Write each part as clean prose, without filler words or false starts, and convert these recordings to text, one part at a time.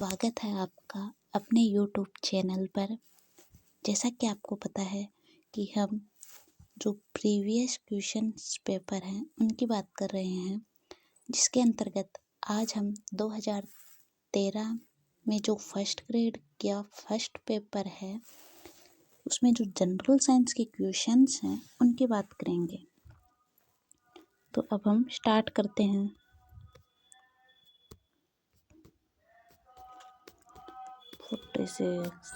स्वागत है आपका अपने YouTube चैनल पर। जैसा कि आपको पता है कि हम जो प्रीवियस क्वेश्चंस पेपर हैं उनकी बात कर रहे हैं, जिसके अंतर्गत आज हम 2013 में जो फर्स्ट ग्रेड का फर्स्ट पेपर है उसमें जो जनरल साइंस के क्वेश्चंस हैं उनकी बात करेंगे। तो अब हम स्टार्ट करते हैं। फोर्टी सिक्स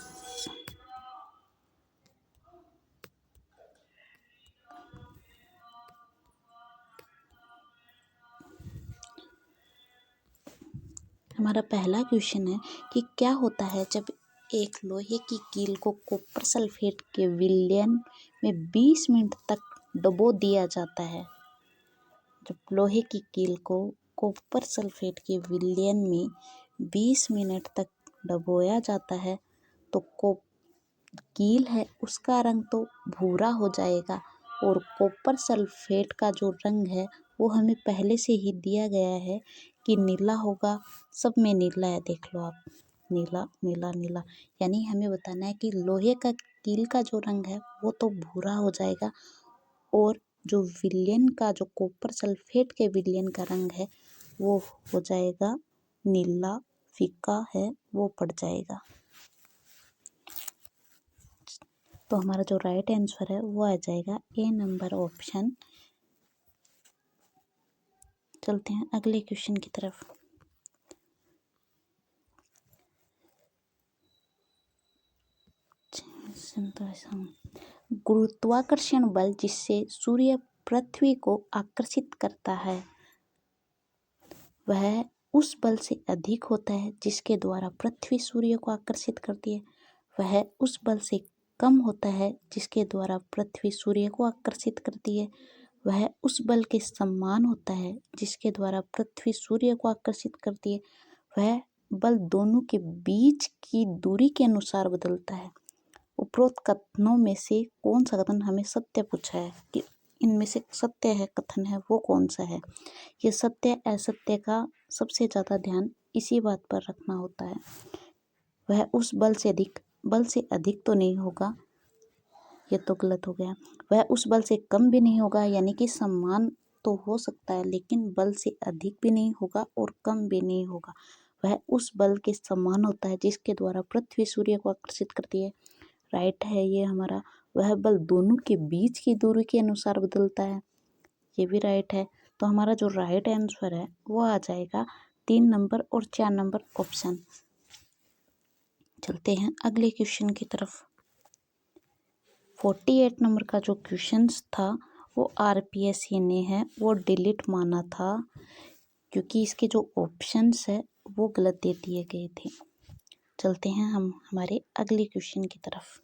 हमारा पहला क्वेश्चन है कि क्या होता है जब एक लोहे की कील को कॉपर सल्फेट के विलयन में 20 मिनट तक डुबो दिया जाता है। जब लोहे की कील को कॉपर सल्फेट के विलयन में 20 मिनट तक डुबोया जाता है तो कील है उसका रंग तो भूरा हो जाएगा और कॉपर सल्फेट का जो रंग है वो हमें पहले से ही दिया गया है कि नीला होगा। सब में नीला है, देख लो आप, नीला नीला नीला। यानी हमें बताना है कि लोहे का कील का जो रंग है वो तो भूरा हो जाएगा और जो विलयन का जो कॉपर सल्फेट के विलयन का रंग है वो हो जाएगा नीला, फीका है वो पड़ जाएगा। तो हमारा जो राइट आंसर है वो आ जाएगा ए नंबर ऑप्शन। चलते हैं अगले क्वेश्चन की तरफ। गुरुत्वाकर्षण बल जिससे सूर्य पृथ्वी को आकर्षित करता है वह उस बल से अधिक होता है जिसके द्वारा पृथ्वी सूर्य को आकर्षित करती है। वह उस बल से कम होता है जिसके द्वारा पृथ्वी सूर्य को आकर्षित करती है। वह उस बल के समान होता है जिसके द्वारा पृथ्वी सूर्य को आकर्षित करती है। वह बल दोनों के बीच की दूरी के अनुसार बदलता है। उपरोक्त कथनों में से कौन सा कथन हमें सत्य पूछा है कि इनमें से सत्य है कथन है वो कौन सा है। ये सत्य असत्य का सबसे ज़्यादा ध्यान इसी बात पर रखना होता है। वह उस बल से अधिक तो नहीं होगा, ये तो गलत हो गया। वह उस बल से कम भी नहीं होगा, यानी कि समान तो हो सकता है लेकिन बल से अधिक भी नहीं होगा और कम भी नहीं होगा। वह उस बल के समान होता है जिसके द्वारा पृथ्वी सूर्य को आकर्षित करती है। राइट है ये हमारा। वह बल दोनों के बीच की दूरी के अनुसार बदलता है, ये भी राइट है। तो हमारा जो राइट आंसर है वो आ जाएगा 3 नंबर और 4 नंबर ऑप्शन। चलते हैं अगले क्वेश्चन की तरफ। 48 नंबर का जो क्वेश्चन था वो RPSC ने है वो डिलीट माना था क्योंकि इसके जो ऑप्शंस है वो गलत दे दिए गए थे। चलते हैं हम हमारे अगले क्वेश्चन की तरफ।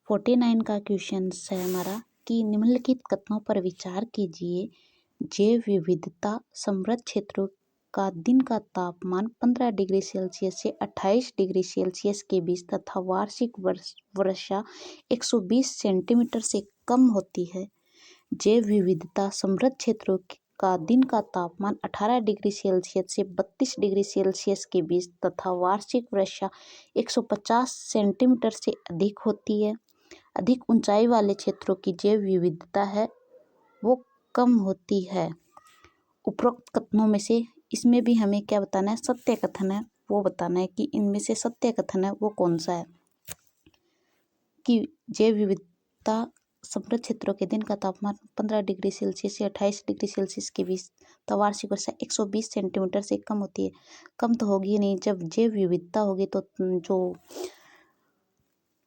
49 का क्वेश्चन है हमारा कि निम्नलिखित कथनों पर विचार कीजिए। जैव विविधता समृद्ध क्षेत्रों का दिन का तापमान 15 डिग्री सेल्सियस से 28 डिग्री सेल्सियस के बीच तथा वार्षिक वर्षा 120 सेंटीमीटर से कम होती है। जैव विविधता समृद्ध क्षेत्रों का दिन का तापमान 18 डिग्री सेल्सियस से 32 डिग्री सेल्सियस के बीच तथा वार्षिक वर्षा 150 सेंटीमीटर से अधिक होती है। अधिक ऊंचाई वाले क्षेत्रों की जैव विविधता है वो कम होती है। उपरोक्त कथनों में से इसमें भी हमें क्या बताना है, सत्य कथन है वो बताना है कि इनमें से सत्य कथन है वो कौन सा है कि जैव विविधता समृद्ध क्षेत्रों के दिन का तापमान 15 डिग्री सेल्सियस से 28 डिग्री सेल्सियस के बीच तो वार्षिक वर्षा 120 सेंटीमीटर से कम होती है। कम तो होगी नहीं, जब जैव विविधता होगी तो जो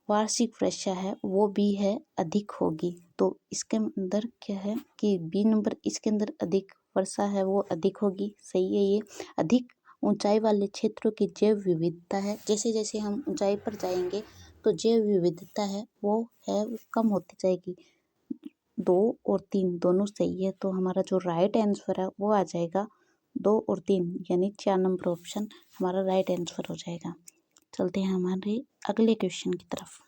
वार्षिक वर्षा है वो भी है अधिक होगी। तो इसके अंदर क्या है कि बी नंबर, इसके अंदर अधिक वर्षा है वो अधिक होगी, सही है ये। अधिक ऊंचाई वाले क्षेत्रों की जैव विविधता है, जैसे जैसे हम ऊंचाई पर जाएंगे तो जैव विविधता है वो कम होती जाएगी। 2 और 3 दोनों सही है। तो हमारा जो राइट आंसर है वो आ जाएगा 2 और 3, यानी 4 नंबर ऑप्शन हमारा राइट आंसर हो जाएगा। चलते हैं हमारे अगले क्वेश्चन की तरफ।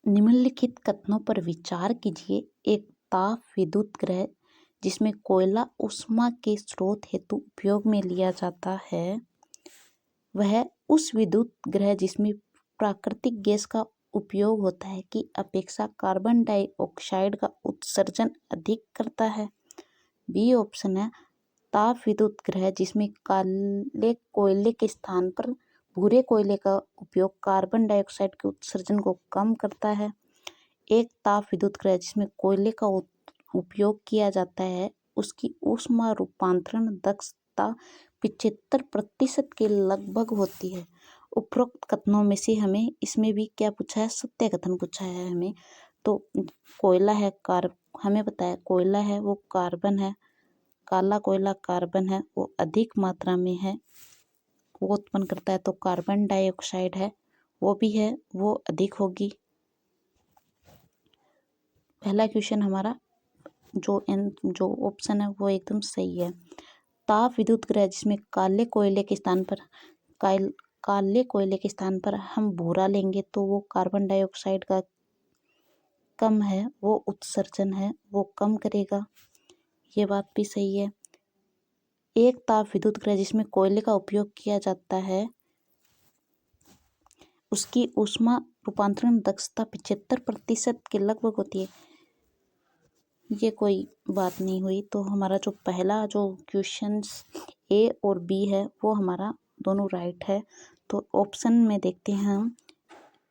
निम्नलिखित कथनों पर विचार कीजिए। एक ताप विद्युत ग्रह जिसमें कोयला ऊष्मा के स्रोत हेतु उपयोग में लिया जाता है वह उस विद्युत ग्रह जिसमें प्राकृतिक गैस का उपयोग होता है की अपेक्षा कार्बन डाइऑक्साइड का उत्सर्जन अधिक करता है। बी ऑप्शन है ताप विद्युत ग्रह जिसमें काले कोयले के स्थान पर भूरे कोयले का उपयोग कार्बन डाइऑक्साइड के उत्सर्जन को कम करता है। एक ताप विद्युत ग्रह जिसमें कोयले का उपयोग किया जाता है उसकी ऊष्मा रूपांतरण दक्षता 75% के लगभग होती है। उपरोक्त कथनों में से हमें इसमें भी क्या पूछा है, सत्य कथन पूछा है हमें। तो कोयला है हमें पता है कोयला है वो कार्बन है, काला कोयला कार्बन है वो अधिक मात्रा में है, वो उत्पन्न करता है। तो कार्बन डाइऑक्साइड है वो भी है, वो अधिक होगी। पहला क्वेश्चन हमारा जो ऑप्शन है वो एकदम सही है। ताप विद्युत ग्रह जिसमें काले कोयले के स्थान पर हम भूरा लेंगे तो वो कार्बन डाइऑक्साइड का कम है, वो उत्सर्जन है वो कम करेगा, ये बात भी सही है। एक ताप विद्युत ग्रह जिसमें कोयले का उपयोग किया जाता है उसकी ऊष्मा रूपांतरण दक्षता 75% के लगभग होती है, ये कोई बात नहीं हुई। तो हमारा जो पहला जो क्वेश्चंस ए और बी है वो हमारा दोनों राइट है। तो ऑप्शन में देखते हैं हम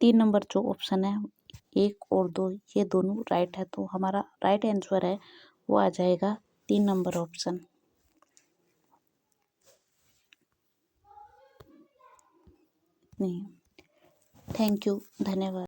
3 नंबर जो ऑप्शन है 1 और 2 ये दोनों राइट है। तो हमारा राइट आंसर है वो आ जाएगा 3 नंबर ऑप्शन। नहीं, थैंक यू, धन्यवाद।